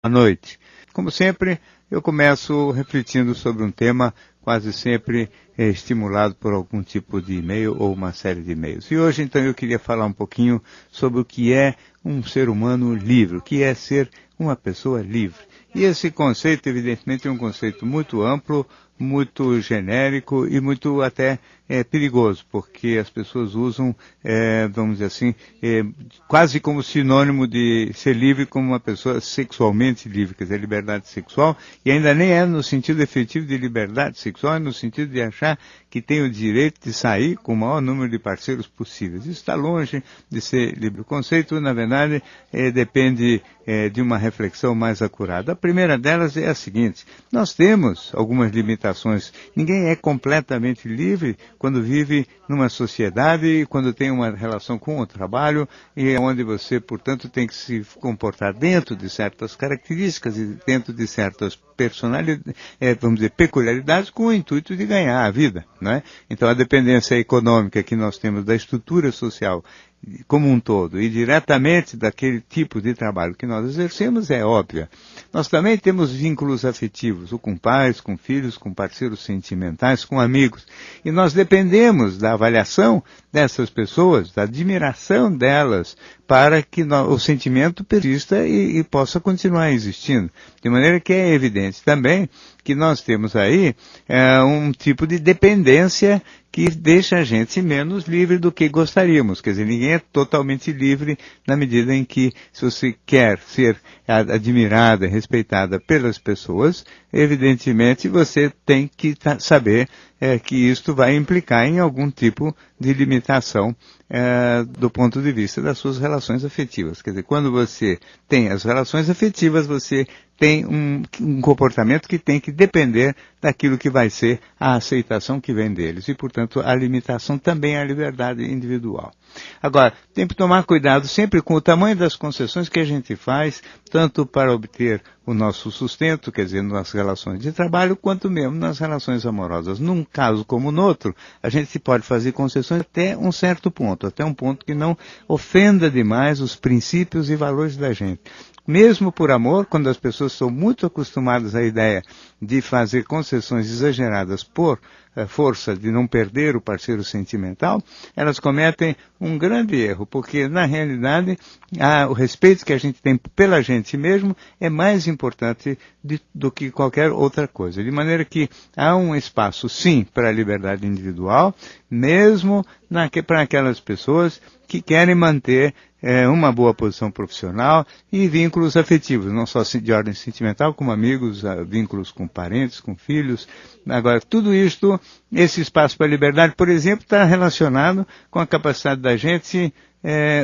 À noite. Como sempre, eu começo refletindo sobre um tema quase sempre estimulado por algum tipo de e-mail ou uma série de e-mails. E hoje, então, eu queria falar um pouquinho sobre o que é um ser humano livre, o que é ser uma pessoa livre. E esse conceito, evidentemente, é um conceito muito amplo, muito genérico e muito até perigoso, porque as pessoas usam, vamos dizer assim, quase como sinônimo de ser livre como uma pessoa sexualmente livre, quer dizer, liberdade sexual, e ainda nem é no sentido efetivo de liberdade sexual, é no sentido de achar que tem o direito de sair com o maior número de parceiros possíveis. Isso está longe de ser livre. O conceito, na verdade, depende de uma reflexão mais acurada. A primeira delas é a seguinte: nós temos algumas limitações. Ninguém é completamente livre quando vive numa sociedade, quando tem uma relação com o trabalho, e onde você, portanto, tem que se comportar dentro de certas características e dentro de certas personalidades, vamos dizer, peculiaridades, com o intuito de ganhar a vida, né? Então, a dependência econômica que nós temos da estrutura social como um todo e diretamente daquele tipo de trabalho que nós exercemos é óbvia. Nós também temos vínculos afetivos, ou com pais, com filhos, com parceiros sentimentais, com amigos. E nós dependemos da avaliação dessas pessoas, da admiração delas, para que o sentimento persista e possa continuar existindo. De maneira que é evidente também que nós temos aí um tipo de dependência que deixa a gente menos livre do que gostaríamos. Quer dizer, ninguém é totalmente livre na medida em que, se você quer ser admirada, respeitada pelas pessoas, evidentemente você tem que saber que isto vai implicar em algum tipo de limitação do ponto de vista das suas relações afetivas. Quer dizer, quando você tem as relações afetivas, você tem um comportamento que tem que depender daquilo que vai ser a aceitação que vem deles. E, portanto, a limitação também é a liberdade individual. Agora, tem que tomar cuidado sempre com o tamanho das concessões que a gente faz, tanto para obter o nosso sustento, quer dizer, nas relações de trabalho, quanto mesmo nas relações amorosas. Num caso como no outro, a gente pode fazer concessões até um certo ponto, até um ponto que não ofenda demais os princípios e valores da gente. Mesmo por amor, quando as pessoas são muito acostumadas à ideia de fazer concessões exageradas por força de não perder o parceiro sentimental, elas cometem um grande erro, porque na realidade o respeito que a gente tem pela gente mesmo é mais importante do que qualquer outra coisa. De maneira que há um espaço, sim, para a liberdade individual, mesmo para aquelas pessoas que querem manter uma boa posição profissional e vínculos afetivos, não só de ordem sentimental, como amigos, vínculos com parentes, com filhos. Agora, tudo isto, esse espaço para a liberdade, por exemplo, está relacionado com a capacidade da gente,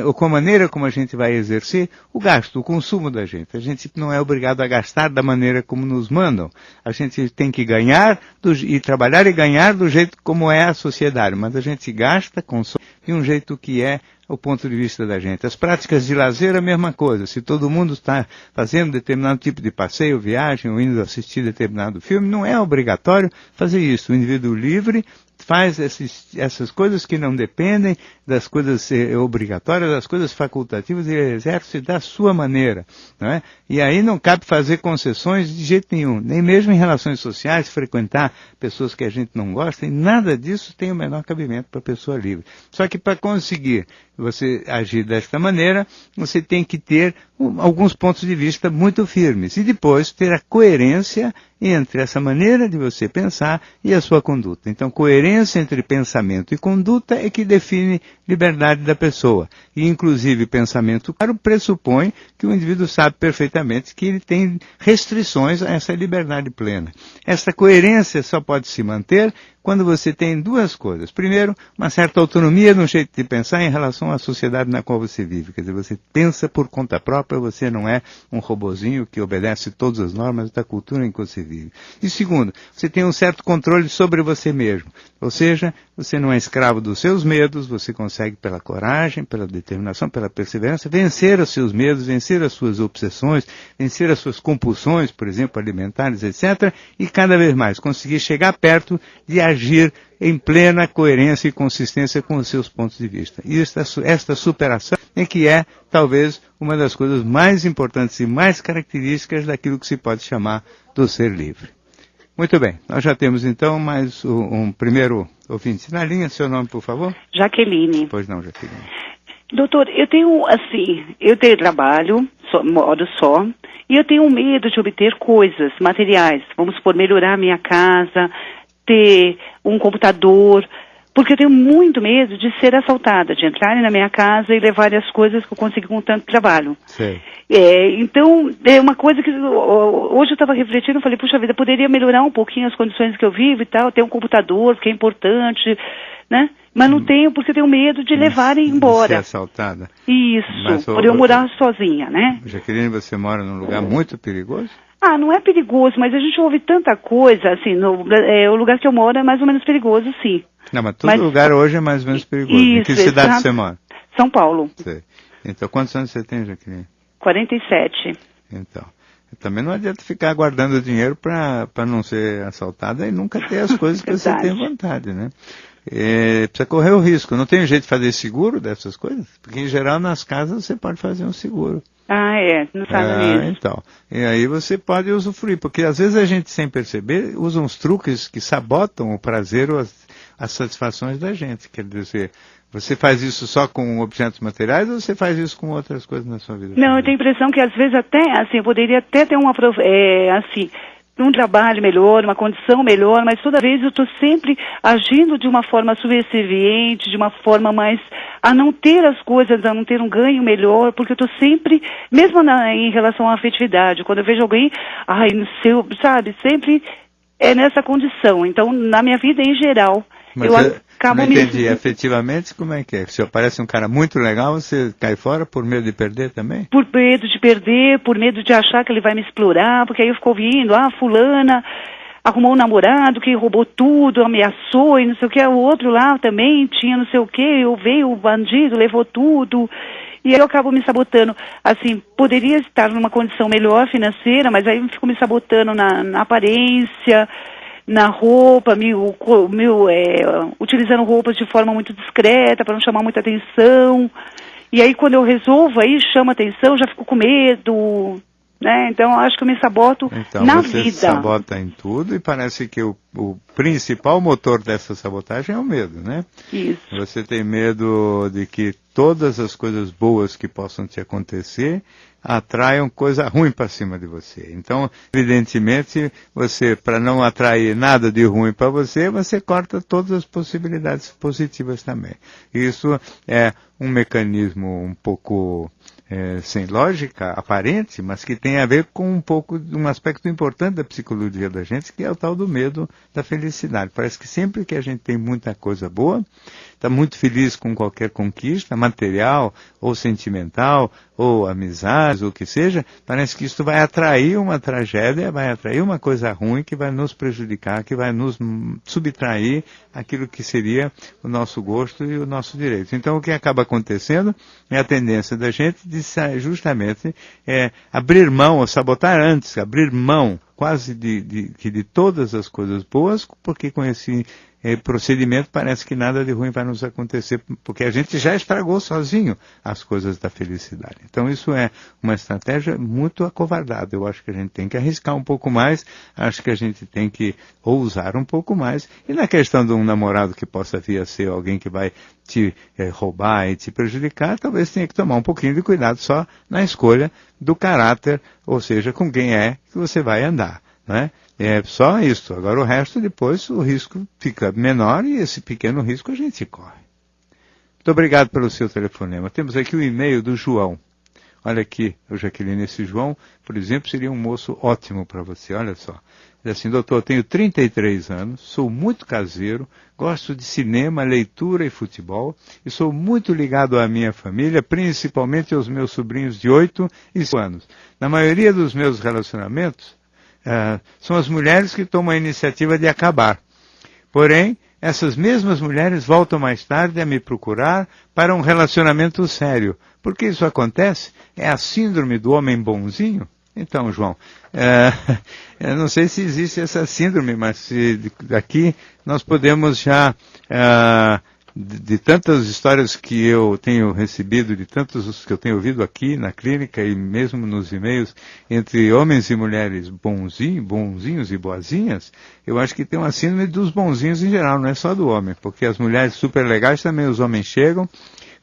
ou com a maneira como a gente vai exercer o gasto, o consumo da gente. A gente não é obrigado a gastar da maneira como nos mandam. A gente tem que ganhar e trabalhar e ganhar do jeito como é a sociedade, mas a gente gasta, consome de um jeito que é o ponto de vista da gente. As práticas de lazer, a mesma coisa. Se todo mundo está fazendo determinado tipo de passeio, viagem, ou indo assistir determinado filme, não é obrigatório fazer isso. O indivíduo livre faz essas coisas que não dependem das coisas obrigatórias, das coisas facultativas, e exerce da sua maneira, não é? E aí não cabe fazer concessões de jeito nenhum, nem mesmo em relações sociais, frequentar pessoas que a gente não gosta, e nada disso tem o menor cabimento para a pessoa livre. Só que para conseguir você agir desta maneira, você tem que ter alguns pontos de vista muito firmes e depois ter a coerência entre essa maneira de você pensar e a sua conduta. Então, coerência entre pensamento e conduta é que define liberdade da pessoa. E, inclusive, pensamento claro pressupõe que o indivíduo sabe perfeitamente que ele tem restrições a essa liberdade plena. Essa coerência só pode se manter quando você tem duas coisas. Primeiro, uma certa autonomia no jeito de pensar em relação à sociedade na qual você vive. Quer dizer, você pensa por conta própria, você não é um robozinho que obedece todas as normas da cultura em que você vive. E segundo, você tem um certo controle sobre você mesmo. Ou seja, você não é escravo dos seus medos, você consegue pela coragem, pela determinação, pela perseverança, vencer os seus medos, vencer as suas obsessões, vencer as suas compulsões, por exemplo, alimentares, etc. E cada vez mais conseguir chegar perto de agir em plena coerência e consistência com os seus pontos de vista. E esta superação é que é, talvez, uma das coisas mais importantes e mais características daquilo que se pode chamar do ser livre. Muito bem, nós já temos então mais um primeiro ouvinte na linha. Seu nome, por favor? Jaqueline. Pois não, Jaqueline. Doutor, eu tenho trabalho, moro só, e eu tenho medo de obter coisas materiais. Vamos supor, melhorar a minha casa, ter um computador, porque eu tenho muito medo de ser assaltada, de entrarem na minha casa e levarem as coisas que eu consegui com tanto trabalho. Sei. Então, é uma coisa que hoje eu estava refletindo, falei, puxa vida, poderia melhorar um pouquinho as condições que eu vivo e tal, ter um computador, que é importante, né? Mas não tenho, porque eu tenho medo de levarem embora. De ser assaltada. Isso, por eu morar sozinha, né? Jaqueline, você mora num lugar muito perigoso? Ah, não é perigoso, mas a gente ouve tanta coisa, assim, o lugar que eu moro é mais ou menos perigoso, sim. Não, mas todo lugar hoje é mais ou menos perigoso. Em que cidade você mora? São Paulo. Sei. Então, quantos anos você tem, Jaqueline? 47. Então, também não adianta ficar guardando dinheiro para não ser assaltada e nunca ter as coisas que você tem vontade, né? Precisa correr o risco. Não tem jeito de fazer seguro dessas coisas? Porque, em geral, nas casas você pode fazer um seguro. Ah, não sabe mesmo. Então. E aí você pode usufruir, porque às vezes a gente, sem perceber, usa uns truques que sabotam o prazer ou as satisfações da gente. Quer dizer, você faz isso só com objetos materiais ou você faz isso com outras coisas na sua vida? Não, eu tenho a impressão que às vezes até, assim, eu poderia até ter um trabalho melhor, uma condição melhor, mas toda vez eu estou sempre agindo de uma forma subserviente, de uma forma mais a não ter as coisas, a não ter um ganho melhor, porque eu estou sempre, mesmo em relação à afetividade, quando eu vejo alguém, sabe, sempre é nessa condição. Então, na minha vida em geral, mas eu acabo não entendi, efetivamente, como é que é? Se aparece um cara muito legal, você cai fora por medo de perder também? Por medo de perder, por medo de achar que ele vai me explorar, porque aí eu fico ouvindo, fulana arrumou um namorado que roubou tudo, ameaçou e não sei o que, o outro lá também tinha não sei o que, veio o bandido, levou tudo, e aí eu acabo me sabotando. Assim, poderia estar numa condição melhor financeira, mas aí eu fico me sabotando na aparência, na roupa, utilizando roupas de forma muito discreta, para não chamar muita atenção. E aí quando eu resolvo, aí chama atenção, já fico com medo, né? Então eu acho que eu me saboto na vida. Então você sabota em tudo e parece que o principal motor dessa sabotagem é o medo, né? Isso. Você tem medo de que todas as coisas boas que possam te acontecer atraiam coisa ruim para cima de você. Então, evidentemente, você, para não atrair nada de ruim para você, você corta todas as possibilidades positivas também. Isso é um mecanismo um pouco sem lógica aparente, mas que tem a ver com um aspecto importante da psicologia da gente, que é o tal do medo da felicidade. Parece que sempre que a gente tem muita coisa boa, está muito feliz com qualquer conquista, material ou sentimental, ou amizades, ou o que seja, parece que isso vai atrair uma tragédia, vai atrair uma coisa ruim que vai nos prejudicar, que vai nos subtrair aquilo que seria o nosso gosto e o nosso direito. Então o que acaba acontecendo é a tendência da gente de justamente abrir mão, ou sabotar antes, abrir mão quase de todas as coisas boas, porque com esse procedimento parece que nada de ruim vai nos acontecer, porque a gente já estragou sozinho as coisas da felicidade. Então isso é uma estratégia muito acovardada. Eu acho que a gente tem que arriscar um pouco mais, acho que a gente tem que ousar um pouco mais. E na questão de um namorado que possa vir a ser alguém que vai te roubar e te prejudicar, talvez tenha que tomar um pouquinho de cuidado só na escolha do caráter, ou seja, com quem é que você vai andar, né? É só isso. Agora o resto, depois, o risco fica menor e esse pequeno risco a gente corre. Muito obrigado pelo seu telefonema. Temos aqui o e-mail do João. Olha aqui, Jaqueline, esse João, por exemplo, seria um moço ótimo para você. Olha só. Diz assim: doutor, tenho 33 anos, sou muito caseiro, gosto de cinema, leitura e futebol, e sou muito ligado à minha família, principalmente aos meus sobrinhos de 8 e 5 anos. Na maioria dos meus relacionamentos, são as mulheres que tomam a iniciativa de acabar. Porém, essas mesmas mulheres voltam mais tarde a me procurar para um relacionamento sério. Por que isso acontece? É a síndrome do homem bonzinho? Então, João, eu não sei se existe essa síndrome, mas aqui nós podemos já de tantas histórias que eu tenho recebido, de tantos que eu tenho ouvido aqui na clínica e mesmo nos e-mails, entre homens e mulheres bonzinhos e boazinhas, eu acho que tem uma síndrome dos bonzinhos em geral, não é só do homem, porque as mulheres super legais também, os homens chegam,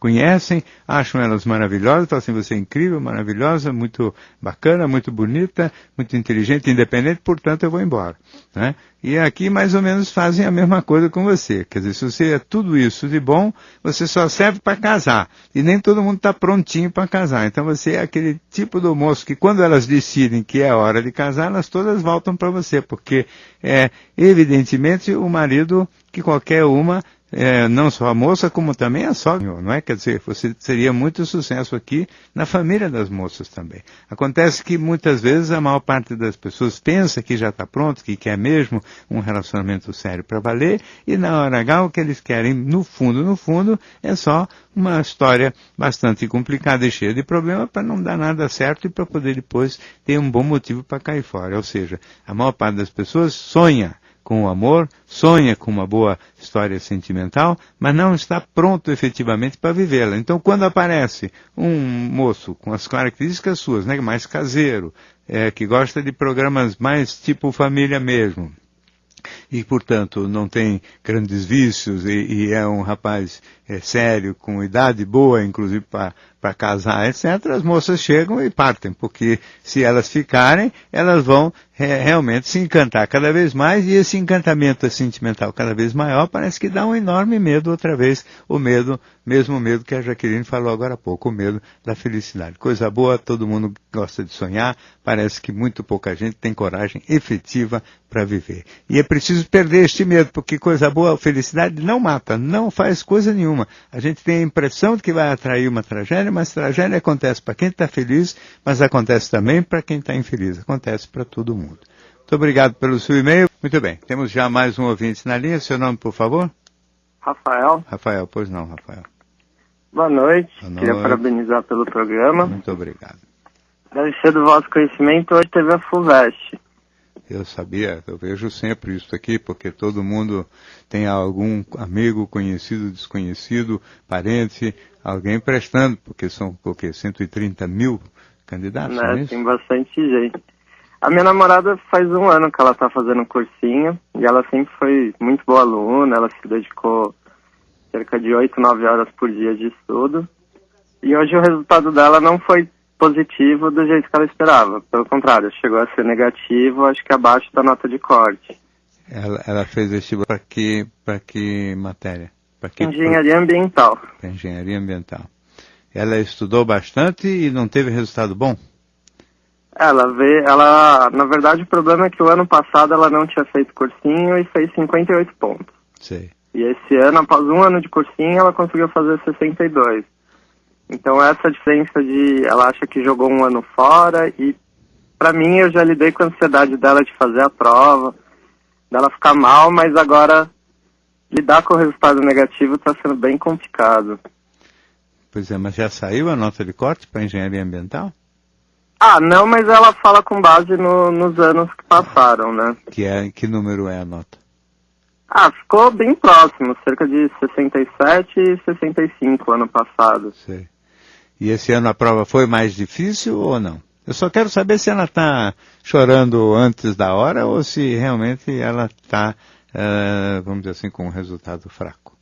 conhecem, acham elas maravilhosas, falam assim, você é incrível, maravilhosa, muito bacana, muito bonita, muito inteligente, independente, portanto eu vou embora, né? E aqui mais ou menos fazem a mesma coisa com você. Quer dizer, se você é tudo isso de bom, você só serve para casar. E nem todo mundo está prontinho para casar. Então você é aquele tipo do moço que quando elas decidem que é hora de casar, elas todas voltam para você. Porque é evidentemente o marido que qualquer uma, não só a moça, como também a sogra, não é? Quer dizer, você teria muito sucesso aqui na família das moças também. Acontece que muitas vezes a maior parte das pessoas pensa que já está pronto, que quer mesmo um relacionamento sério para valer, e na hora H o que eles querem, no fundo, é só uma história bastante complicada e cheia de problemas para não dar nada certo e para poder depois ter um bom motivo para cair fora. Ou seja, a maior parte das pessoas sonha com o amor, sonha com uma boa história sentimental, mas não está pronto efetivamente para vivê-la. Então, quando aparece um moço com as características suas, né, mais caseiro, que gosta de programas mais tipo família mesmo, e, portanto, não tem grandes vícios e é um rapaz sério, com idade boa, inclusive para casar, etc., as moças chegam e partem, porque se elas ficarem, elas vão realmente se encantar cada vez mais, e esse encantamento sentimental cada vez maior parece que dá um enorme medo outra vez, o mesmo medo que a Jaqueline falou agora há pouco, o medo da felicidade. Coisa boa, todo mundo gosta de sonhar, parece que muito pouca gente tem coragem efetiva para viver. E é preciso perder este medo, porque coisa boa, felicidade não mata, não faz coisa nenhuma. A gente tem a impressão de que vai atrair uma tragédia, mas tragédia acontece para quem está feliz, mas acontece também para quem está infeliz, acontece para todo mundo. Muito obrigado pelo seu e-mail. Muito bem, temos já mais um ouvinte na linha. Seu nome, por favor? Rafael. Rafael, pois não, Rafael. Boa noite. Boa noite. Queria parabenizar pelo programa. Muito obrigado. Deve ser do vosso conhecimento, hoje teve a FUVEST. Eu sabia, eu vejo sempre isso aqui, porque todo mundo tem algum amigo, conhecido, desconhecido, parente, alguém prestando, porque são, o quê, 130 mil candidatos, não é isso? Tem bastante gente. A minha namorada faz 1 ano que ela está fazendo um cursinho, e ela sempre foi muito boa aluna, ela se dedicou cerca de 8, 9 horas por dia de estudo, e hoje o resultado dela não foi positivo do jeito que ela esperava. Pelo contrário, chegou a ser negativo, acho que abaixo da nota de corte. Ela fez vestibular para que matéria? Engenharia ambiental. Para engenharia ambiental. Ela estudou bastante e não teve resultado bom? Na verdade, o problema é que o ano passado ela não tinha feito cursinho e fez 58 pontos. Sei. E esse ano, após 1 ano de cursinho, ela conseguiu fazer 62. Então essa diferença ela acha que jogou 1 ano fora, e pra mim eu já lidei com a ansiedade dela de fazer a prova, dela ficar mal, mas agora lidar com o resultado negativo está sendo bem complicado. Pois é, mas já saiu a nota de corte para engenharia ambiental? Não, mas ela fala com base nos anos que passaram, né? Que número é a nota? Ficou bem próximo, cerca de 67 e 65 ano passado. Sei. E esse ano a prova foi mais difícil ou não? Eu só quero saber se ela está chorando antes da hora ou se realmente ela está, vamos dizer assim, com um resultado fraco.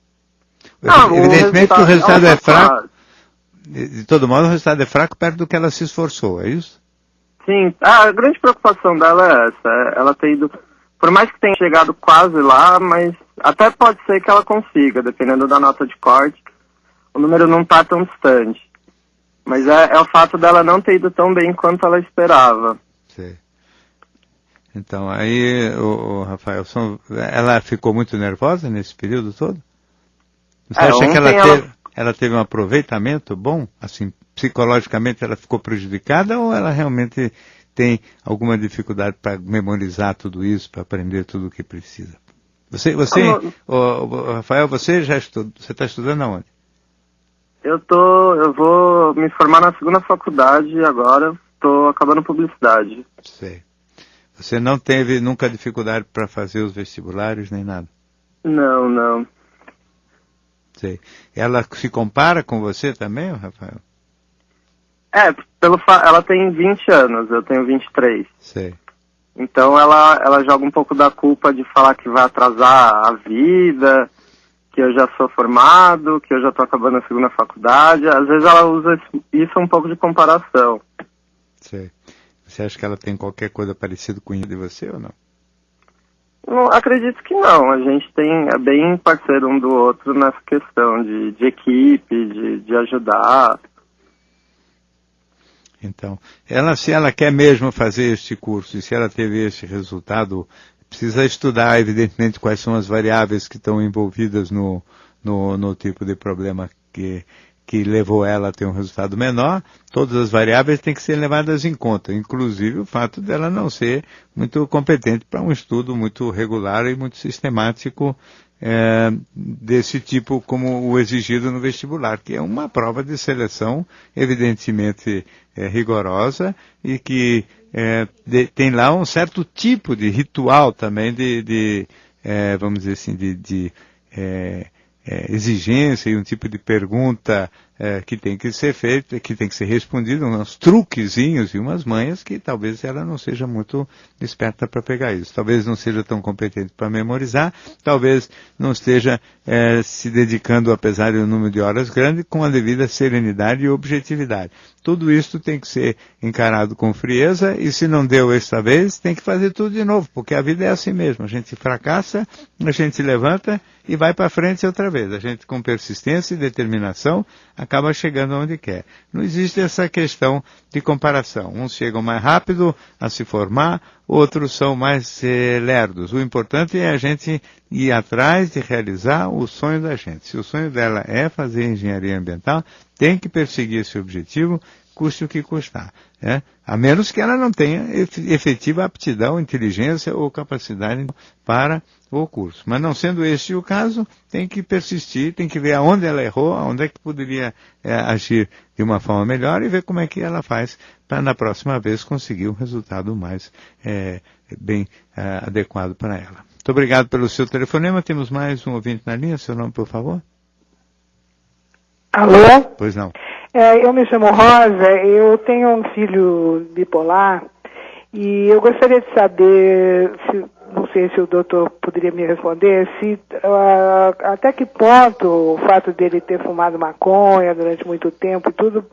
Evidentemente que o resultado é fraco. De todo modo, o resultado é fraco perto do que ela se esforçou, é isso? Sim, a grande preocupação dela é essa. Ela tem ido, por mais que tenha chegado quase lá, mas até pode ser que ela consiga, dependendo da nota de corte. O número não está tão distante. Mas é o fato dela não ter ido tão bem quanto ela esperava. Sim. Então, aí, o Rafael, ela ficou muito nervosa nesse período todo? Você acha que ela teve um aproveitamento bom? Assim, psicologicamente ela ficou prejudicada ou ela realmente tem alguma dificuldade para memorizar tudo isso, para aprender tudo o que precisa? Rafael, você está estudando aonde? Eu vou me formar na 2ª faculdade agora, estou acabando publicidade. Sei. Você não teve nunca dificuldade para fazer os vestibulares nem nada? Não. Sei. Ela se compara com você também, Rafael? Ela tem 20 anos, eu tenho 23. Sei. Então ela joga um pouco da culpa de falar que vai atrasar a vida, que eu já sou formado, que eu já estou acabando a segunda faculdade. Às vezes ela usa isso um pouco de comparação. Sei. Você acha que ela tem qualquer coisa parecida com de você ou não? Não, acredito que não. A gente é bem parceiro um do outro nessa questão de equipe, de ajudar. Então, se ela quer mesmo fazer este curso e se ela teve este resultado, precisa estudar, evidentemente, quais são as variáveis que estão envolvidas no tipo de problema que levou ela a ter um resultado menor. Todas as variáveis têm que ser levadas em conta, inclusive o fato dela não ser muito competente para um estudo muito regular e muito sistemático desse tipo como o exigido no vestibular, que é uma prova de seleção evidentemente rigorosa e que tem lá um certo tipo de ritual também vamos dizer assim, exigência e um tipo de pergunta que tem que ser feita, que tem que ser respondida, uns truquezinhos e umas manhas que talvez ela não seja muito esperta para pegar isso. Talvez não seja tão competente para memorizar, talvez não esteja se dedicando, apesar de um número de horas grande, com a devida serenidade e objetividade. Tudo isso tem que ser encarado com frieza e se não deu esta vez, tem que fazer tudo de novo, porque a vida é assim mesmo. A gente fracassa, a gente se levanta e vai para frente outra vez. A gente com persistência e determinação acaba chegando onde quer. Não existe essa questão de comparação. Uns chegam mais rápido a se formar, outros são mais lerdos. O importante é a gente ir atrás de realizar o sonho da gente. Se o sonho dela é fazer engenharia ambiental, tem que perseguir esse objetivo, custe o que custar. A menos que ela não tenha efetiva aptidão, inteligência ou capacidade para o curso. Mas não sendo este o caso, tem que persistir, tem que ver aonde ela errou, aonde é que poderia agir de uma forma melhor e ver como é que ela faz para na próxima vez conseguir um resultado mais bem adequado para ela. Muito obrigado pelo seu telefonema. Temos mais um ouvinte na linha. Seu nome, por favor? Alô? Pois não. Eu me chamo Rosa, eu tenho um filho bipolar e eu gostaria de saber, não sei se o doutor poderia me responder, até que ponto o fato dele ter fumado maconha durante muito tempo e tudo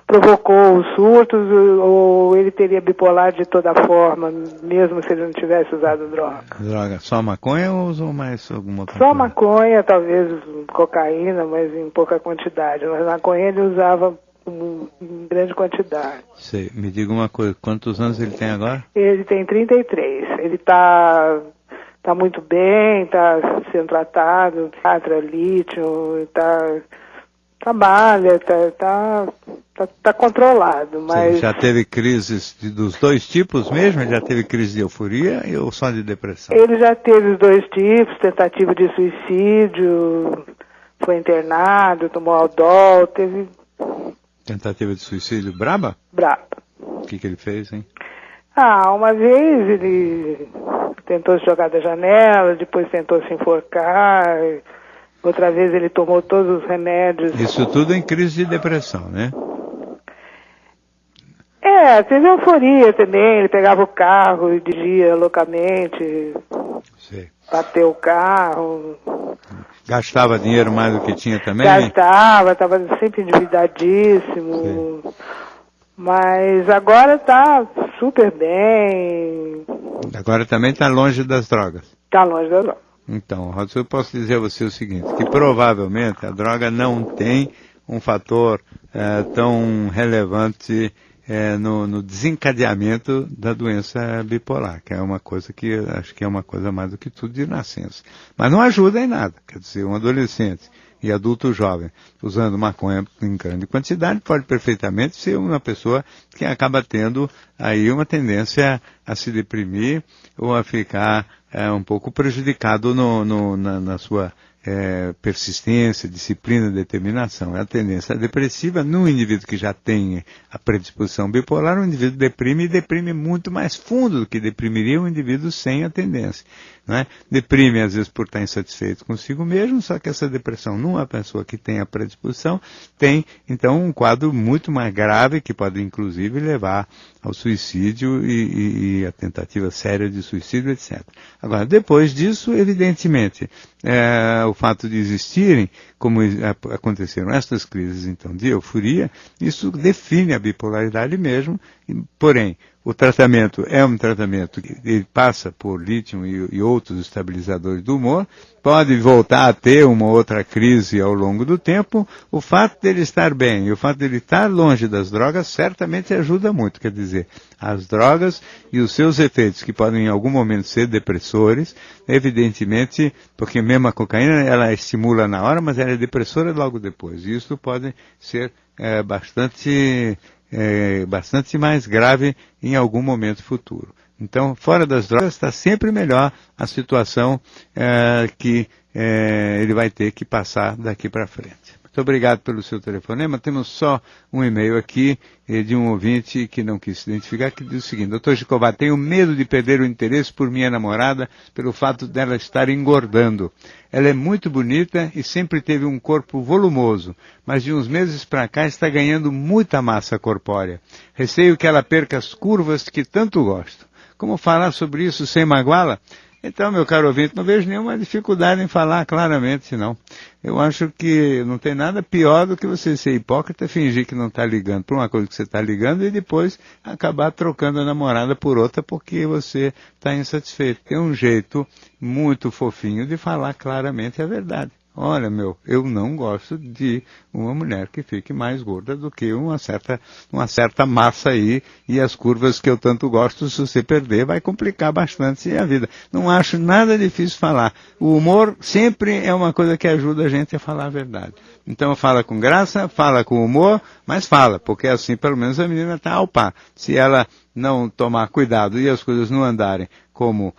provocou os surtos ou ele teria bipolar de toda forma, mesmo se ele não tivesse usado droga. Droga, só maconha ou usou mais alguma outra Só coisa? maconha, talvez cocaína, mas em pouca quantidade. Mas maconha ele usava em grande quantidade. Sei. Me diga uma coisa, quantos anos ele tem agora? Ele tem 33. Ele tá muito bem, tá sendo tratado, lítio, trabalha, tá controlado, mas... Sim, já teve crises dos dois tipos mesmo? Ele já teve crise de euforia ou só de depressão? Ele já teve os dois tipos, tentativa de suicídio, foi internado, tomou Aldol, teve... Tentativa de suicídio braba? Braba. O que ele fez, hein? Uma vez ele tentou se jogar da janela, depois tentou se enforcar, outra vez ele tomou todos os remédios. Isso tudo em crise de depressão, né? Teve euforia também, ele pegava o carro e dirigia loucamente, Sei. bateu o carro. Gastava dinheiro mais do que tinha também? Gastava, estava sempre endividadíssimo. Sim. Mas agora está super bem. Agora também está longe das drogas? Está longe das drogas. Então, Rosa, eu posso dizer a você o seguinte, que provavelmente a droga não tem um fator tão relevante no desencadeamento da doença bipolar, que é uma coisa que acho que é uma coisa mais do que tudo de nascença. Mas não ajuda em nada, quer dizer, um adolescente e adulto jovem usando maconha em grande quantidade pode perfeitamente ser uma pessoa que acaba tendo aí uma tendência a se deprimir ou a ficar um pouco prejudicado na sua persistência, disciplina, determinação. A tendência depressiva, no indivíduo que já tem a predisposição bipolar, o indivíduo deprime e deprime muito mais fundo do que deprimiria um indivíduo sem a tendência. né? Deprime, às vezes, por estar insatisfeito consigo mesmo, só que essa depressão numa pessoa que tem a predisposição tem, então, um quadro muito mais grave que pode, inclusive, levar ao suicídio e a tentativa séria de suicídio, etc. Agora, depois disso, evidentemente, o fato de existirem, como aconteceram estas crises, então, de euforia, isso define a bipolaridade mesmo, porém, o tratamento é um tratamento que passa por lítio e outros estabilizadores do humor, pode voltar a ter uma outra crise ao longo do tempo. O fato dele estar bem e o fato dele estar longe das drogas certamente ajuda muito. Quer dizer, as drogas e os seus efeitos, que podem em algum momento ser depressores, evidentemente, porque mesmo a cocaína ela estimula na hora, mas ela é depressora logo depois. E isso pode ser bastante mais grave em algum momento futuro. Então, fora das drogas, está sempre melhor a situação que ele vai ter que passar daqui para frente. Muito obrigado pelo seu telefonema. Temos só um e-mail aqui de um ouvinte que não quis se identificar, que diz o seguinte: Dr. Jacobá, tenho medo de perder o interesse por minha namorada pelo fato dela estar engordando. Ela é muito bonita e sempre teve um corpo volumoso, mas de uns meses para cá está ganhando muita massa corpórea. Receio que ela perca as curvas que tanto gosto. Como falar sobre isso sem magoá-la? Então, meu caro ouvinte, não vejo nenhuma dificuldade em falar claramente, não. Eu acho que não tem nada pior do que você ser hipócrita, fingir que não está ligando por uma coisa que você está ligando e depois acabar trocando a namorada por outra porque você está insatisfeito. Tem um jeito muito fofinho de falar claramente a verdade. Olha, eu não gosto de uma mulher que fique mais gorda do que uma certa massa aí, e as curvas que eu tanto gosto, se você perder, vai complicar bastante a vida. Não acho nada difícil falar. O humor sempre é uma coisa que ajuda a gente a falar a verdade. Então fala com graça, fala com humor, mas fala, porque assim pelo menos a menina está ao par. Se ela não tomar cuidado e as coisas não andarem como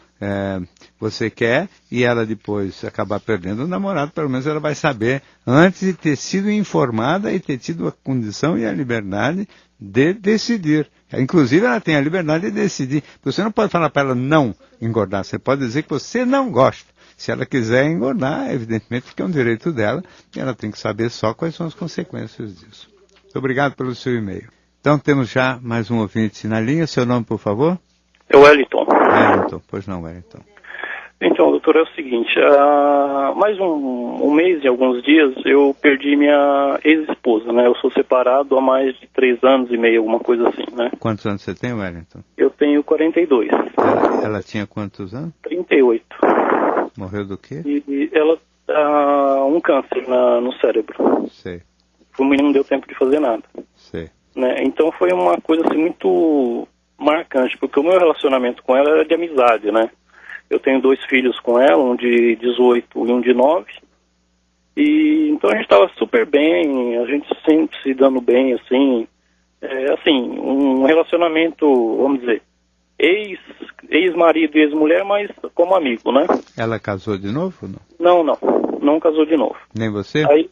você quer, e ela depois acabar perdendo o namorado, pelo menos ela vai saber, antes de ter sido informada e ter tido a condição e a liberdade de decidir. Inclusive ela tem a liberdade de decidir. Você não pode falar para ela não engordar, você pode dizer que você não gosta. Se ela quiser engordar, evidentemente que é um direito dela, e ela tem que saber só quais são as consequências disso. Muito obrigado pelo seu e-mail. Então temos já mais um ouvinte na linha. Seu nome, por favor? É o Wellington. Wellington, pois não, Wellington. Então, doutor, é o seguinte, mais um mês e alguns dias eu perdi minha ex-esposa, né? Eu sou separado há mais de 3 anos e meio, alguma coisa assim, né? Quantos anos você tem, Wellington? Eu tenho 42. Ela tinha quantos anos? 38. Morreu do quê? E ela, um câncer no cérebro. Sei. O menino não deu tempo de fazer nada. Sei. Né? Então foi uma coisa assim muito marcante, porque o meu relacionamento com ela era de amizade, né? Eu tenho 2 filhos com ela, um de 18 e um de 9. E então a gente estava super bem, a gente sempre se dando bem, assim. Assim, um relacionamento, vamos dizer, ex-marido e ex-mulher, mas como amigo, né? Ela casou de novo ou não? Não casou de novo. Nem você? Aí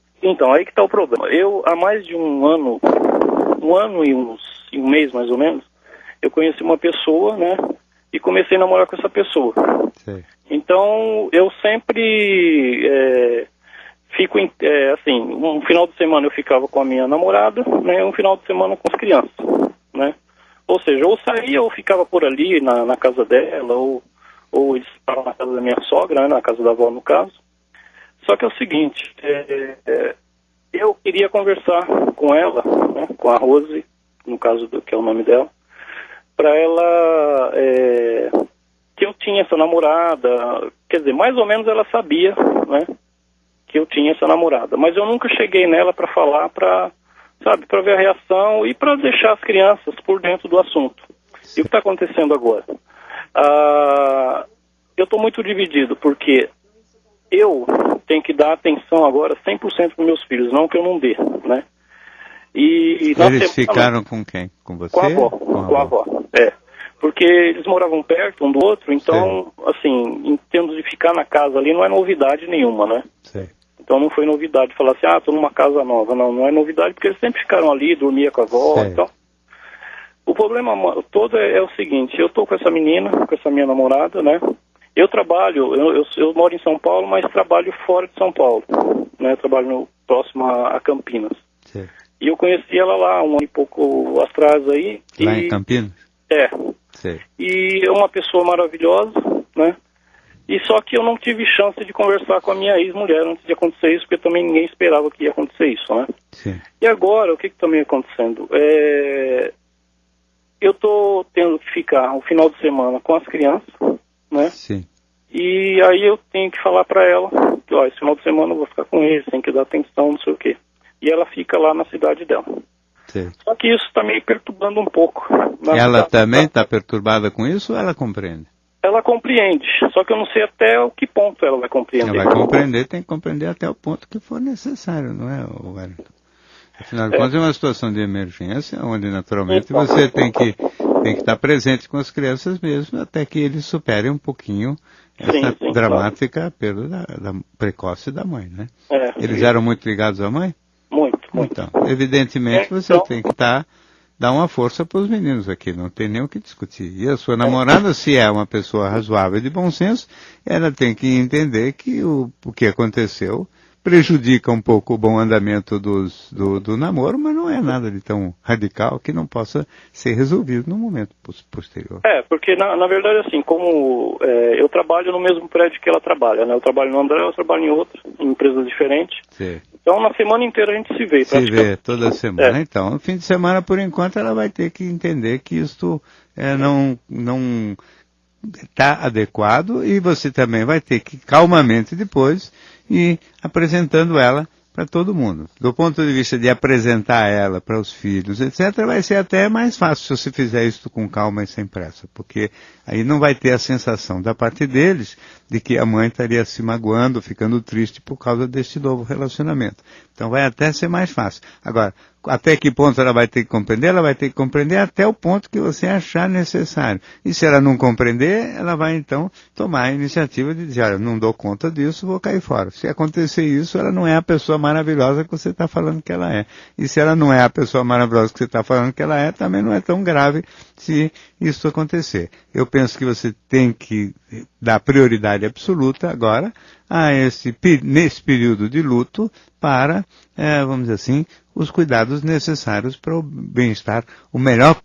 que tá o problema. Eu, há mais de um ano e um mês mais ou menos, eu conheci uma pessoa, né? E comecei a namorar com essa pessoa. Sei. Então, eu sempre fico, assim, um final de semana eu ficava com a minha namorada, né, um final de semana com as crianças, né. Ou seja, ou saía ou ficava por ali na casa dela, ou eles estavam na casa da minha sogra, né, na casa da avó no caso. Só que é o seguinte, eu queria conversar com ela, né, com a Rose, no caso que é o nome dela, para ela, que eu tinha essa namorada, quer dizer, mais ou menos ela sabia, né, que eu tinha essa namorada, mas eu nunca cheguei nela para falar, para ver a reação e para deixar as crianças por dentro do assunto. E o que está acontecendo agora? Eu estou muito dividido, porque eu tenho que dar atenção agora 100% para meus filhos, não que eu não dê, né? E eles ficaram com quem? Com você? Com a avó. Com a avó. Porque eles moravam perto um do outro, então, assim, em termos de ficar na casa ali, não é novidade nenhuma, né? Sim. Então não foi novidade falar assim, estou numa casa nova. Não é novidade, porque eles sempre ficaram ali, dormia com a avó, então. O problema todo é o seguinte, eu estou com essa menina, com essa minha namorada, né? Eu trabalho, eu moro em São Paulo, mas trabalho fora de São Paulo, né? Eu trabalho próximo a Campinas. Sim. E eu conheci ela lá um ano e pouco atrás aí. Lá em Campinas? É. Sim. E é uma pessoa maravilhosa, né? E só que eu não tive chance de conversar com a minha ex-mulher antes de acontecer isso, porque também ninguém esperava que ia acontecer isso, né? Sim. E agora, o que está me acontecendo? Eu estou tendo que ficar o final de semana com as crianças, né? Sim. E aí eu tenho que falar para ela que, ó, esse final de semana eu vou ficar com eles, tem que dar atenção, não sei o quê. E ela fica lá na cidade dela. Sim. Só que isso está me perturbando um pouco. Ela também está perturbada com isso ou ela compreende? Ela compreende, só que eu não sei até o que ponto ela vai compreender. Ela vai compreender, tem que compreender até o ponto que for necessário, não é, Wellington? Afinal de contas, é uma situação de emergência, onde naturalmente você tem que estar presente com as crianças mesmo, até que eles superem um pouquinho essa dramática perda precoce da mãe, né? Eles eram muito ligados à mãe? Muito. Então, evidentemente você tem que dar uma força para os meninos aqui, não tem nem o que discutir. E a sua namorada, se é uma pessoa razoável e de bom senso, ela tem que entender que o que aconteceu prejudica um pouco o bom andamento do namoro, mas não é nada de tão radical que não possa ser resolvido no momento posterior. Porque na verdade, assim, como eu trabalho no mesmo prédio que ela trabalha, né? Eu trabalho no André, ela trabalha em outra, em empresas diferentes. Sim. Então, na semana inteira a gente se vê. Se vê toda semana. Então, no fim de semana, por enquanto, ela vai ter que entender que isto não está adequado e você também vai ter que, calmamente depois, ir apresentando ela para todo mundo. Do ponto de vista de apresentar ela para os filhos, etc., vai ser até mais fácil se você fizer isso com calma e sem pressa, porque aí não vai ter a sensação da parte deles de que a mãe estaria se magoando, ficando triste por causa deste novo relacionamento. Então vai até ser mais fácil. Agora, até que ponto ela vai ter que compreender? Ela vai ter que compreender até o ponto que você achar necessário. E se ela não compreender, ela vai então tomar a iniciativa de dizer, olha, não dou conta disso, vou cair fora. Se acontecer isso, ela não é a pessoa maravilhosa que você está falando que ela é. E se ela não é a pessoa maravilhosa que você está falando que ela é, também não é tão grave se isso acontecer. Eu penso que você tem que dar prioridade absoluta agora nesse período de luto para, vamos dizer assim, os cuidados necessários para o bem-estar,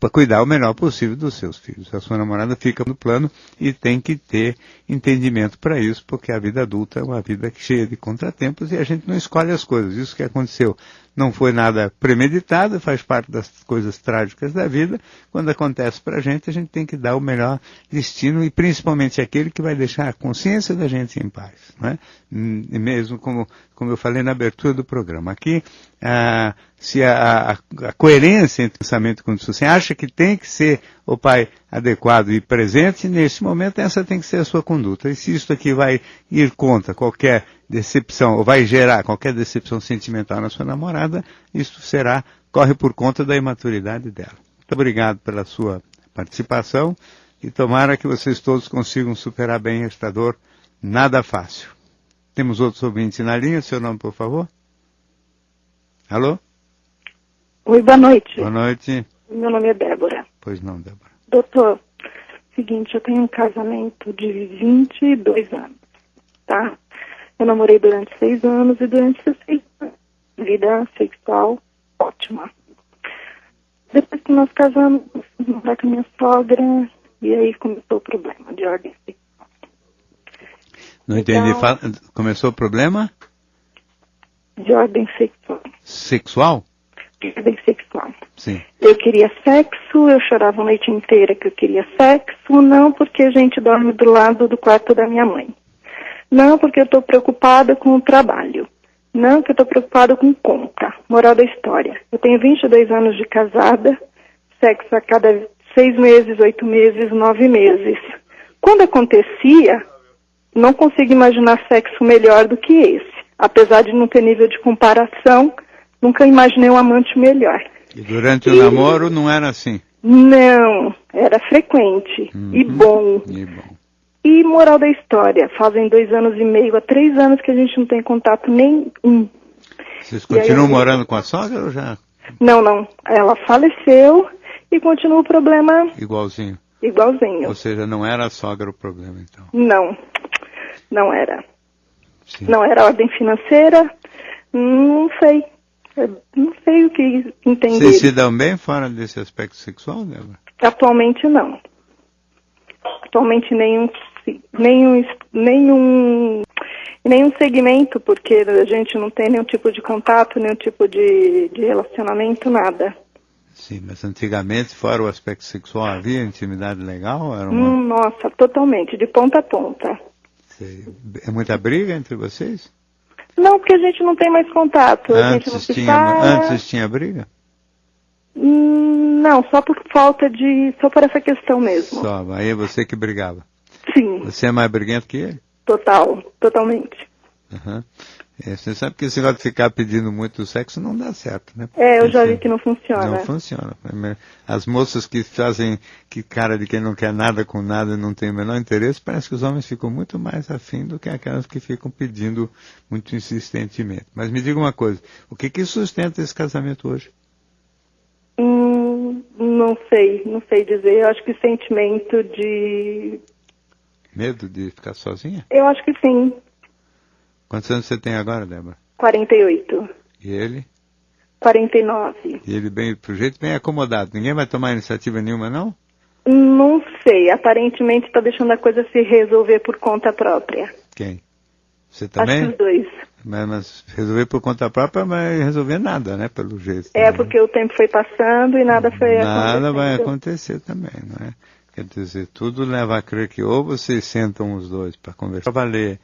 para cuidar o melhor possível dos seus filhos. A sua namorada fica no plano e tem que ter entendimento para isso, porque a vida adulta é uma vida cheia de contratempos e a gente não escolhe as coisas. Isso que aconteceu não foi nada premeditado, faz parte das coisas trágicas da vida. Quando acontece para a gente tem que dar o melhor destino e principalmente aquele que vai deixar a consciência da gente em paz, não é? E mesmo como eu falei na abertura do programa, aqui, se a coerência entre o pensamento e condução, você acha que tem que ser o pai adequado e presente, nesse momento essa tem que ser a sua conduta. E se isso aqui vai ir contra qualquer decepção, ou vai gerar qualquer decepção sentimental na sua namorada, isso corre por conta da imaturidade dela. Muito obrigado pela sua participação e tomara que vocês todos consigam superar bem esta dor nada fácil. Temos outros ouvintes na linha, seu nome, por favor? Alô? Oi, boa noite. Boa noite. Meu nome é Débora. Pois não, Débora. Doutor, seguinte, eu tenho um casamento de 22 anos, tá? Eu namorei durante 6 anos e durante esses 6 anos, vida sexual ótima. Depois que nós casamos, eu fui morar com a minha sogra e aí começou o problema de ordem sexual. Não entendi. Começou o problema? De ordem sexual. Sexual? De ordem sexual. Sim. Eu queria sexo, eu chorava a noite inteira que eu queria sexo, não porque a gente dorme do lado do quarto da minha mãe. Não porque eu estou preocupada com o trabalho. Não que eu estou preocupada com conta. Moral da história. Eu tenho 22 anos de casada, sexo a cada 6 meses, 8 meses, 9 meses. Quando acontecia, não consigo imaginar sexo melhor do que esse. Apesar de não ter nível de comparação, nunca imaginei um amante melhor. E durante o namoro não era assim? Não, era frequente e bom. E moral da história, fazem 2 anos e meio, há 3 anos que a gente não tem contato nenhum. Vocês continuam morando com a sogra ou já? Não, ela faleceu e continua o problema... Igualzinho. igualzinho. Ou seja, não era a sogra o problema, então? Não era. Sim. Não era ordem financeira, não sei. Não sei o que entender. Vocês se dão bem fora desse aspecto sexual, Débora? Atualmente não. Atualmente nenhum segmento, porque a gente não tem nenhum tipo de contato, nenhum tipo de relacionamento, nada. Sim, mas antigamente, fora o aspecto sexual, havia intimidade legal? Era Nossa, totalmente, de ponta a ponta. É muita briga entre vocês? Não, porque a gente não tem mais contato. A gente não se fala. Antes tinha briga? Não, só por só por essa questão mesmo. Só, aí é você que brigava? Sim. Você é mais briguento que ele? Totalmente. Uhum. Você sabe que esse negócio de ficar pedindo muito sexo não dá certo, né? Eu já vi que não funciona. Não funciona. As moças que fazem cara de quem não quer nada com nada e não tem o menor interesse, parece que os homens ficam muito mais afim do que aquelas que ficam pedindo muito insistentemente. Mas me diga uma coisa, o que sustenta esse casamento hoje? Não sei dizer. Eu acho que sentimento de... Medo de ficar sozinha? Eu acho que sim. Quantos anos você tem agora, Débora? 48. E ele? 49. E ele pro jeito bem acomodado. Ninguém vai tomar iniciativa nenhuma, não? Não sei. Aparentemente está deixando a coisa se resolver por conta própria. Quem? Você também? Acho que os dois. Mas resolver por conta própria vai resolver nada, né? Pelo jeito. Porque o tempo foi passando e nada foi acontecendo. Nada vai acontecer também, não é? Quer dizer, tudo leva a crer que ou vocês sentam os dois para conversar, para valer,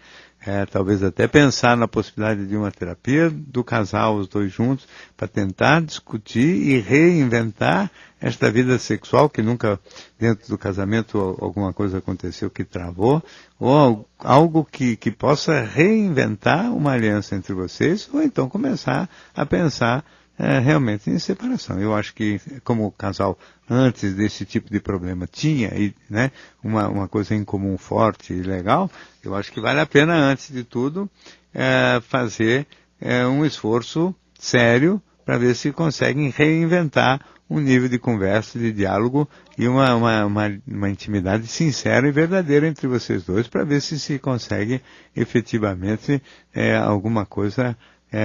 talvez até pensar na possibilidade de uma terapia do casal, os dois juntos, para tentar discutir e reinventar esta vida sexual que nunca, dentro do casamento, alguma coisa aconteceu que travou, ou algo que possa reinventar uma aliança entre vocês, ou então começar a pensar realmente em separação. Eu acho que, como o casal, antes desse tipo de problema, tinha uma coisa em comum forte e legal, eu acho que vale a pena, antes de tudo, fazer um esforço sério para ver se conseguem reinventar um nível de conversa, de diálogo e uma intimidade sincera e verdadeira entre vocês dois, para ver se consegue efetivamente alguma coisa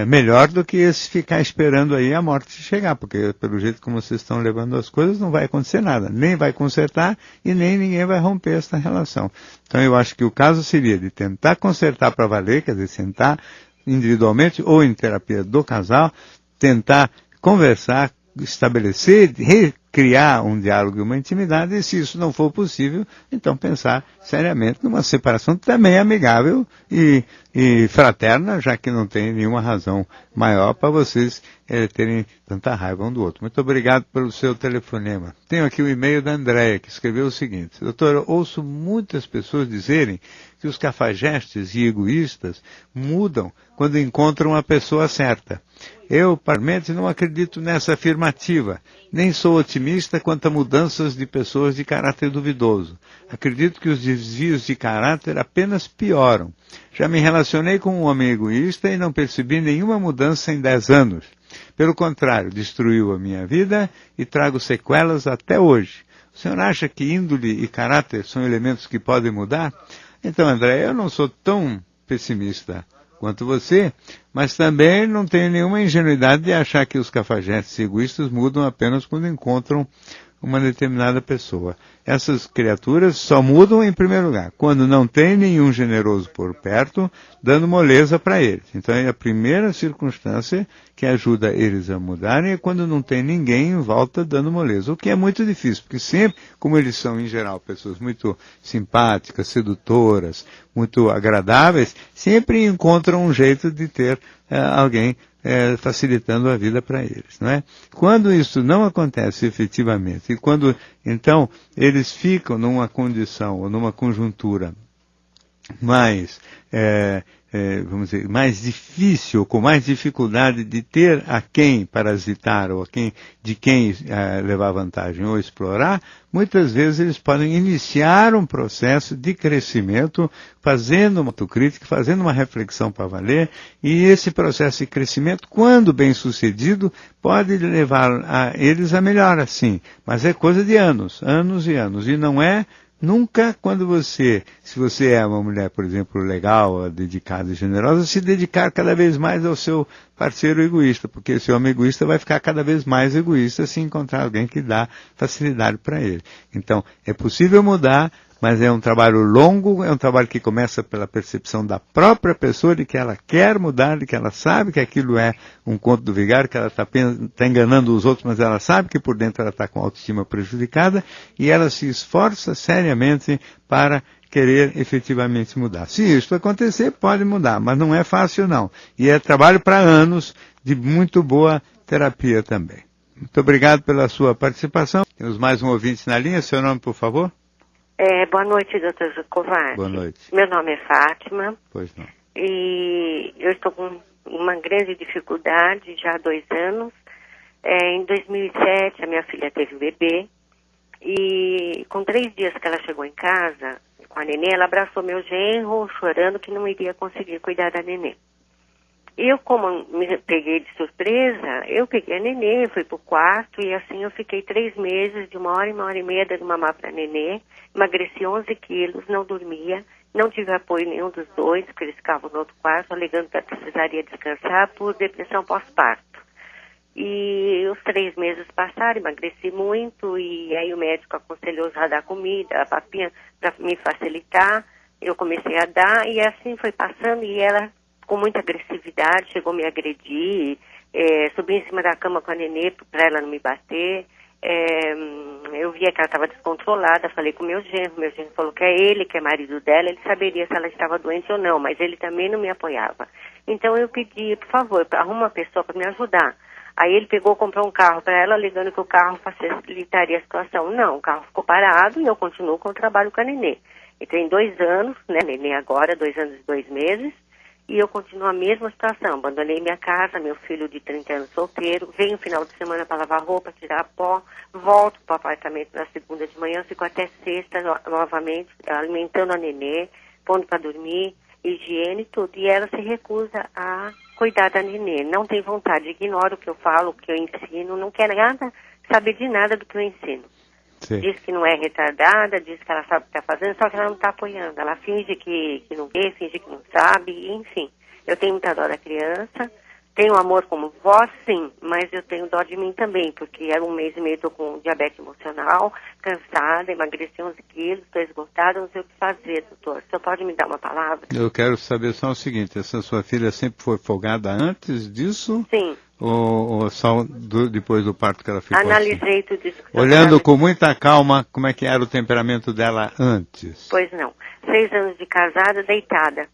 melhor do que esse ficar esperando aí a morte chegar, porque pelo jeito como vocês estão levando as coisas não vai acontecer nada, nem vai consertar e nem ninguém vai romper essa relação. Então eu acho que o caso seria de tentar consertar para valer, quer dizer, sentar individualmente ou em terapia do casal, tentar conversar, estabelecer, recriar um diálogo e uma intimidade, e se isso não for possível, então pensar seriamente numa separação também amigável e fraterna, já que não tem nenhuma razão maior para vocês terem tanta raiva um do outro. Muito obrigado pelo seu telefonema. Tenho aqui o e-mail da Andréia, que escreveu o seguinte: doutor, eu ouço muitas pessoas dizerem que os cafajestes e egoístas mudam quando encontram a pessoa certa. Eu, particularmente, não acredito nessa afirmativa, nem sou otimista quanto a mudanças de pessoas de caráter duvidoso. Acredito que os desvios de caráter apenas pioram. Já me relacionei com um homem egoísta e não percebi nenhuma mudança em 10 anos. Pelo contrário, destruiu a minha vida e trago sequelas até hoje. O senhor acha que índole e caráter são elementos que podem mudar? Então, André, eu não sou tão pessimista quanto você, mas também não tenho nenhuma ingenuidade de achar que os cafajestes egoístas mudam apenas quando encontram uma determinada pessoa. Essas criaturas só mudam, em primeiro lugar, quando não tem nenhum generoso por perto, dando moleza para eles. Então, é a primeira circunstância que ajuda eles a mudarem é quando não tem ninguém em volta dando moleza. O que é muito difícil, porque sempre, como eles são, em geral, pessoas muito simpáticas, sedutoras, muito agradáveis, sempre encontram um jeito de ter alguém facilitando a vida para eles, não é? Quando isso não acontece efetivamente, e quando, então, eles ficam numa condição ou numa conjuntura mais vamos dizer, mais difícil, com mais dificuldade de ter a quem parasitar ou de quem levar vantagem ou explorar, muitas vezes eles podem iniciar um processo de crescimento, fazendo uma autocrítica, fazendo uma reflexão para valer, e esse processo de crescimento, quando bem sucedido, pode levar a eles a melhora, sim, mas é coisa de anos e anos, e não é nunca quando se você é uma mulher, por exemplo, legal, dedicada e generosa, se dedicar cada vez mais ao seu parceiro egoísta, porque esse homem egoísta vai ficar cada vez mais egoísta se encontrar alguém que dá facilidade para ele. Então, é possível mudar, mas é um trabalho longo, é um trabalho que começa pela percepção da própria pessoa de que ela quer mudar, de que ela sabe que aquilo é um conto do vigário, que ela está enganando os outros, mas ela sabe que por dentro ela está com a autoestima prejudicada e ela se esforça seriamente para querer efetivamente mudar. Se isso acontecer, pode mudar, mas não é fácil não. E é trabalho para anos de muito boa terapia também. Muito obrigado pela sua participação. Temos mais um ouvinte na linha. Seu nome, por favor? Boa noite, doutor Zucovati. Boa noite. Meu nome é Fátima. Pois não. E eu estou com uma grande dificuldade já há 2 anos. Em 2007, a minha filha teve um bebê. E com 3 dias que ela chegou em casa, com a nenê, ela abraçou meu genro, chorando que não iria conseguir cuidar da nenê. Eu, como me peguei de surpresa, eu peguei a nenê, fui pro quarto e assim eu fiquei 3 meses, de 1 hora e meia dando mamar pra nenê, emagreci 11 quilos, não dormia, não tive apoio nenhum dos dois, porque eles ficavam no outro quarto, alegando que eu precisaria descansar por depressão pós-parto. E os 3 meses passaram, emagreci muito e aí o médico aconselhou usar da comida, a papinha, para me facilitar. Eu comecei a dar e assim foi passando e ela, com muita agressividade, chegou a me agredir, subi em cima da cama com a nenê para ela não me bater. Eu via que ela estava descontrolada, falei com o meu genro falou que é ele, que é marido dela, ele saberia se ela estava doente ou não, mas ele também não me apoiava. Então eu pedi, por favor, arruma uma pessoa para me ajudar. Aí ele comprou um carro para ela, alegando que o carro facilitaria a situação. Não, o carro ficou parado e eu continuo com o trabalho com a nenê. E tem 2 anos, né, nenê agora, 2 anos e 2 meses, e eu continuo a mesma situação. Abandonei minha casa, meu filho de 30 anos solteiro, venho no final de semana para lavar roupa, tirar pó, volto para o apartamento na segunda de manhã, fico até sexta novamente, alimentando a nenê, pondo para dormir, higiene e tudo. E ela se recusa a cuidar da nenê, não tem vontade, ignora o que eu falo, o que eu ensino, não quer nada, saber de nada do que eu ensino. Sim. Diz que não é retardada, diz que ela sabe o que está fazendo, só que ela não está apoiando. Ela finge que não vê, finge que não sabe, enfim. Eu tenho muita dó da criança, tenho amor como vó, sim, mas eu tenho dó de mim também, porque há 1 mês e meio estou com diabetes emocional, cansada, emagreci 11 quilos, estou esgotada, não sei o que fazer, doutor. O senhor pode me dar uma palavra? Eu quero saber só o seguinte, essa sua filha sempre foi folgada antes disso? Sim. Ou só depois do parto que ela ficou Analisei assim? Tudo isso. Olhando com muita calma como é que era o temperamento dela antes. Pois não. 6 anos de casada, deitada.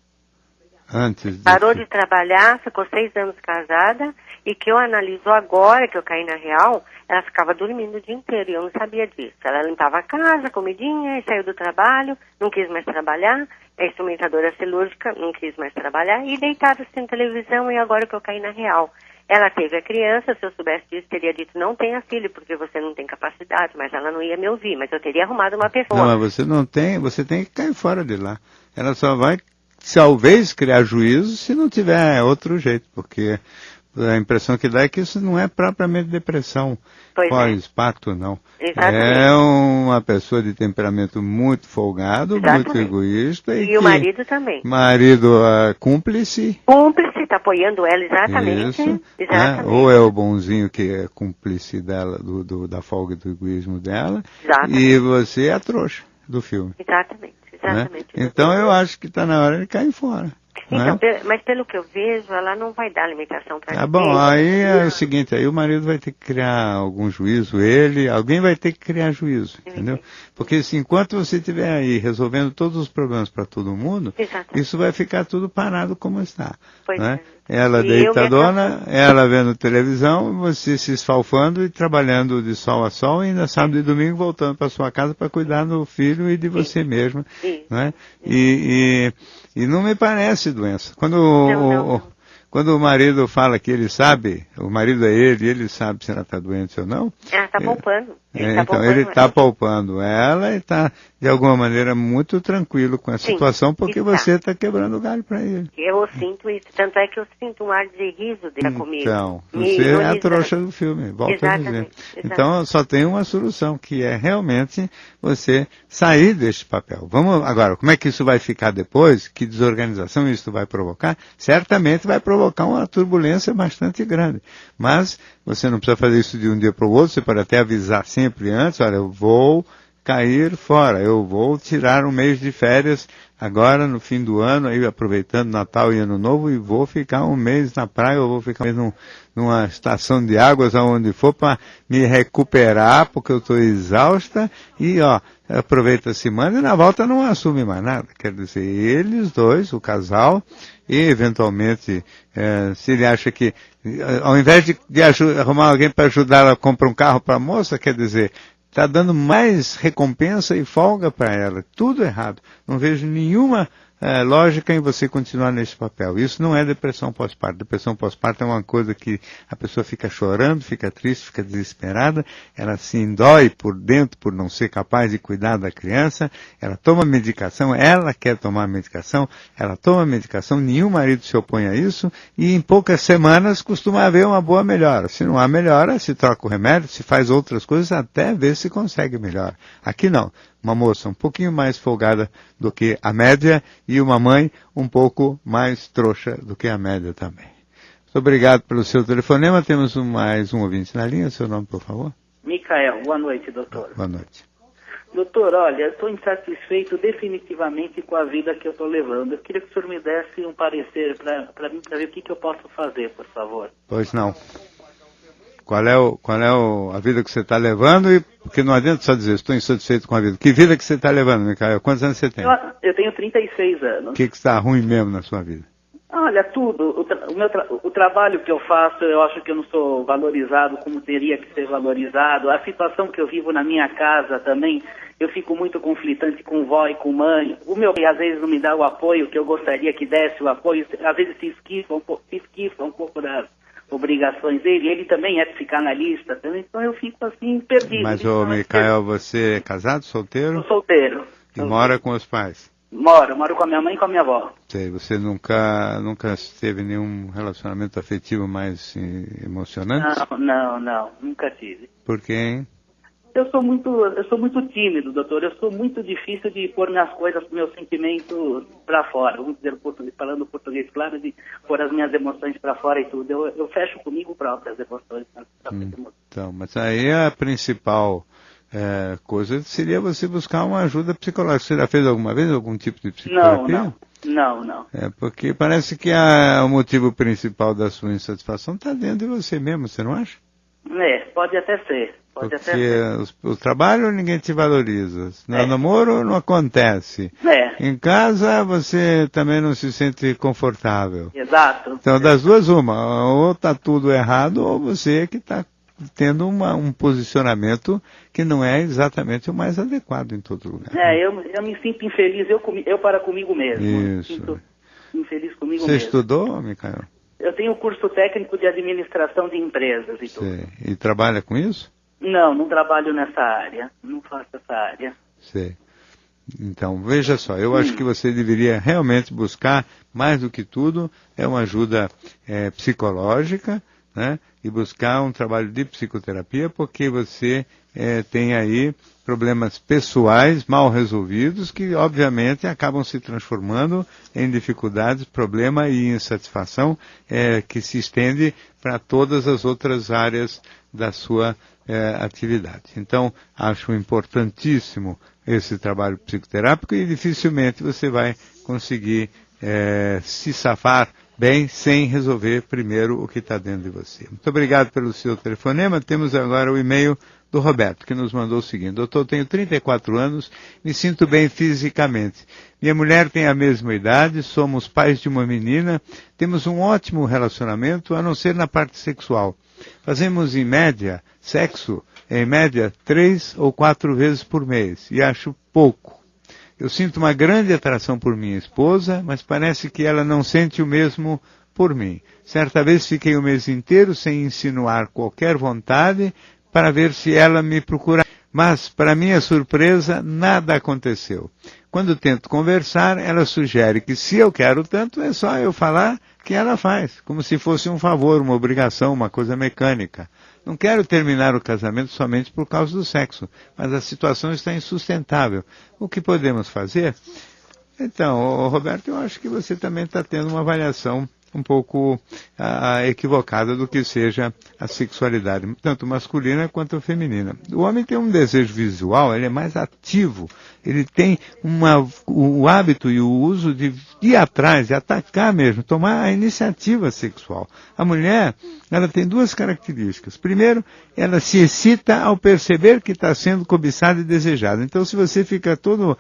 Antes de... Parou de trabalhar, ficou 6 anos casada, e que eu analiso agora, que eu caí na real, ela ficava dormindo o dia inteiro, e eu não sabia disso. Ela limpava a casa, comidinha, e saiu do trabalho, não quis mais trabalhar, é instrumentadora cirúrgica, não quis mais trabalhar, e deitada assistindo televisão, e agora que eu caí na real. Ela teve a criança, se eu soubesse disso, teria dito, não tenha filho, porque você não tem capacidade, mas ela não ia me ouvir, mas eu teria arrumado uma pessoa. Não, mas você não tem, você tem que cair fora de lá. Ela só vai, talvez, criar juízo se não tiver outro jeito, porque a impressão que dá é que isso não é propriamente depressão pós-parto, não. Exatamente. É uma pessoa de temperamento muito folgado, muito egoísta. E o marido também. Marido cúmplice. Cúmplice, está apoiando ela, exatamente. Isso, exatamente. Ou é o bonzinho que é cúmplice dela, da folga e do egoísmo dela. Exatamente. E você é a trouxa do filme. Exatamente. Exatamente. Né? Então eu acho que está na hora de cair fora. Então, mas pelo que eu vejo, ela não vai dar alimentação para ninguém. Bom, aí é o seguinte, aí o marido vai ter que criar algum juízo, alguém vai ter que criar juízo, entendeu? Porque assim, enquanto você estiver aí resolvendo todos os problemas para todo mundo, isso vai ficar tudo parado como está. Pois né? Ela deitadona, ela vendo televisão, você se esfalfando e trabalhando de sol a sol, e ainda sábado e domingo voltando para sua casa para cuidar do filho e de você mesma. Né? E não me parece doença. Quando o marido fala que ele sabe, o marido é ele sabe se ela está doente ou não. Ela está poupando. Ele está poupando ela e está, de alguma maneira, muito tranquilo com a situação, porque você está quebrando o galho para ele. Eu sinto isso, tanto é que eu sinto um ar de riso dele comigo. Então, você é a trouxa do filme, volto a dizer. Então, só tem uma solução, que é realmente você sair deste papel. Vamos agora, como é que isso vai ficar depois? Que desorganização isso vai provocar? Certamente vai provocar uma turbulência bastante grande. Mas você não precisa fazer isso de um dia para o outro, você pode até avisar sempre antes, olha, eu vou cair fora, eu vou tirar um mês de férias agora no fim do ano, aí aproveitando Natal e Ano Novo, e vou ficar um mês na praia, eu vou ficar um mês numa estação de águas, aonde for, para me recuperar, porque eu estou exausta, e aproveita a semana e na volta não assume mais nada. Quer dizer, eles dois, o casal, e eventualmente, se ele acha que, ao invés de arrumar alguém para ajudar ela a comprar um carro para a moça, quer dizer, está dando mais recompensa e folga para ela. Tudo errado. Não vejo nenhuma lógica em você continuar nesse papel. Isso não é depressão pós-parto. Depressão pós-parto é uma coisa que a pessoa fica chorando, fica triste, fica desesperada, ela se indói por dentro por não ser capaz de cuidar da criança, ela toma medicação, ela quer tomar medicação, ela toma medicação, nenhum marido se opõe a isso, e em poucas semanas costuma haver uma boa melhora. Se não há melhora, se troca o remédio, se faz outras coisas, até ver se consegue melhor. Aqui não. Uma moça um pouquinho mais folgada do que a média e uma mãe um pouco mais trouxa do que a média também. Muito obrigado pelo seu telefonema. Temos mais um ouvinte na linha. Seu nome, por favor? Micael. Boa noite, doutor. Boa noite. Doutor, olha, eu estou insatisfeito definitivamente com a vida que eu estou levando. Eu queria que o senhor me desse um parecer para mim, para ver o que eu posso fazer, por favor. Pois não. Qual é a vida que você está levando? Porque não adianta só dizer, estou insatisfeito com a vida. Que vida que você está levando, Micael? Quantos anos você tem? Eu tenho 36 anos. O que está ruim mesmo na sua vida? Olha, tudo. O trabalho que eu faço, eu acho que eu não sou valorizado como teria que ser valorizado. A situação que eu vivo na minha casa também, eu fico muito conflitante com vó e com mãe. O meu pai às vezes não me dá o apoio que eu gostaria que desse o apoio. Às vezes se esquiva um pouco das obrigações dele. Ele também é psicanalista, então eu fico assim, perdido. Mas, Micael, você é casado, solteiro? Sou solteiro. E mora com os pais? Moro com a minha mãe e com a minha avó. Sei, você nunca teve nenhum relacionamento afetivo mais emocionante? Não, nunca tive. Por quê, hein? Eu sou muito tímido, doutor. Eu sou muito difícil de pôr minhas coisas, meus sentimentos para fora. Vamos dizer, falando português claro, de pôr as minhas emoções para fora e tudo. Eu fecho comigo próprio as emoções. Então, mas aí a principal coisa seria você buscar uma ajuda psicológica. Você já fez alguma vez algum tipo de psicoterapia? Não. Porque parece que o motivo principal da sua insatisfação está dentro de você mesmo, você não acha? Pode até ser. Porque o trabalho ninguém te valoriza. No namoro não acontece. Em casa você também não se sente confortável. Exato. Então das duas uma, ou está tudo errado, ou você que está tendo um posicionamento que não é exatamente o mais adequado em todo lugar. Eu me sinto infeliz, eu para comigo mesmo. Isso. Me sinto infeliz comigo mesmo. Você estudou, Micael? Eu tenho curso técnico de administração de empresas e tudo. E trabalha com isso? Não trabalho nessa área. Não faço essa área. Sei. Então, veja só, eu acho que você deveria realmente buscar, mais do que tudo, uma ajuda psicológica, né? E buscar um trabalho de psicoterapia, porque você tem aí problemas pessoais mal resolvidos que, obviamente, acabam se transformando em dificuldades, problema e insatisfação que se estende para todas as outras áreas da sua atividade. Então, acho importantíssimo esse trabalho psicoterápico e dificilmente você vai conseguir se safar bem sem resolver primeiro o que está dentro de você. Muito obrigado pelo seu telefonema. Temos agora o e-mail do Roberto, que nos mandou o seguinte: doutor, tenho 34 anos, me sinto bem fisicamente. Minha mulher tem a mesma idade, somos pais de uma menina, temos um ótimo relacionamento, a não ser na parte sexual. Fazemos sexo, em média, 3 ou 4 vezes por mês, e acho pouco. Eu sinto uma grande atração por minha esposa, mas parece que ela não sente o mesmo por mim. Certa vez fiquei o mês inteiro sem insinuar qualquer vontade para ver se ela me procura. Mas, para minha surpresa, nada aconteceu. Quando tento conversar, ela sugere que se eu quero tanto, é só eu falar que ela faz, como se fosse um favor, uma obrigação, uma coisa mecânica. Não quero terminar o casamento somente por causa do sexo, mas a situação está insustentável. O que podemos fazer? Então, Roberto, eu acho que você também está tendo uma avaliação um pouco equivocada do que seja a sexualidade, tanto masculina quanto feminina. O homem tem um desejo visual, ele é mais ativo, ele tem o hábito e o uso de ir atrás, de atacar mesmo, tomar a iniciativa sexual. A mulher, ela tem duas características. Primeiro, ela se excita ao perceber que está sendo cobiçada e desejada. Então, se você fica todo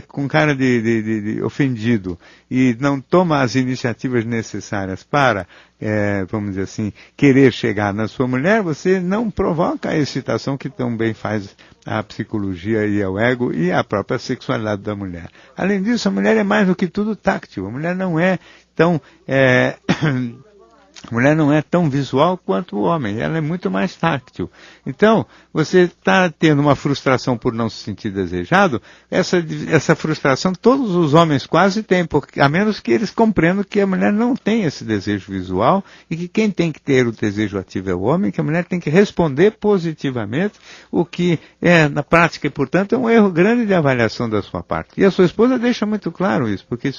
com cara de ofendido e não toma as iniciativas necessárias para, vamos dizer assim, querer chegar na sua mulher, você não provoca a excitação que tão bem faz a psicologia e o ego e a própria sexualidade da mulher. Além disso, a mulher é mais do que tudo táctil. A mulher não é tão... A mulher não é tão visual quanto o homem, ela é muito mais táctil. Então, você está tendo uma frustração por não se sentir desejado, essa frustração todos os homens quase têm, porque, a menos que eles compreendam que a mulher não tem esse desejo visual e que quem tem que ter o desejo ativo é o homem, que a mulher tem que responder positivamente, o que na prática e, portanto, é um erro grande de avaliação da sua parte. E a sua esposa deixa muito claro isso, porque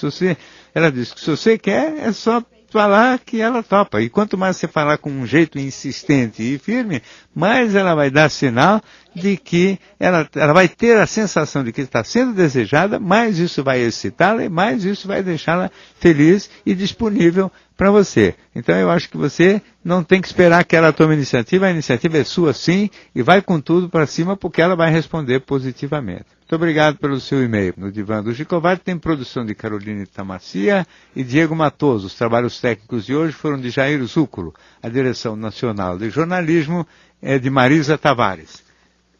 ela diz que se você quer, é só falar que ela topa. E quanto mais você falar com um jeito insistente e firme, mais ela vai dar sinal de que ela vai ter a sensação de que está sendo desejada, mais isso vai excitá-la e mais isso vai deixá-la feliz e disponível para você. Então eu acho que você não tem que esperar que ela tome iniciativa, a iniciativa é sua sim, e vai com tudo para cima porque ela vai responder positivamente. Muito obrigado pelo seu e-mail. No Divã do Gikovati tem produção de Carolina Itamarcia e Diego Matoso. Os trabalhos técnicos de hoje foram de Jair Zúculo. A direção nacional de jornalismo é de Marisa Tavares.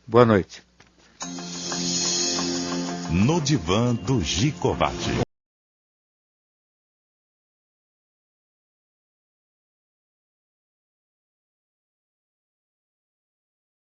Boa noite. No Divã do Gikovati.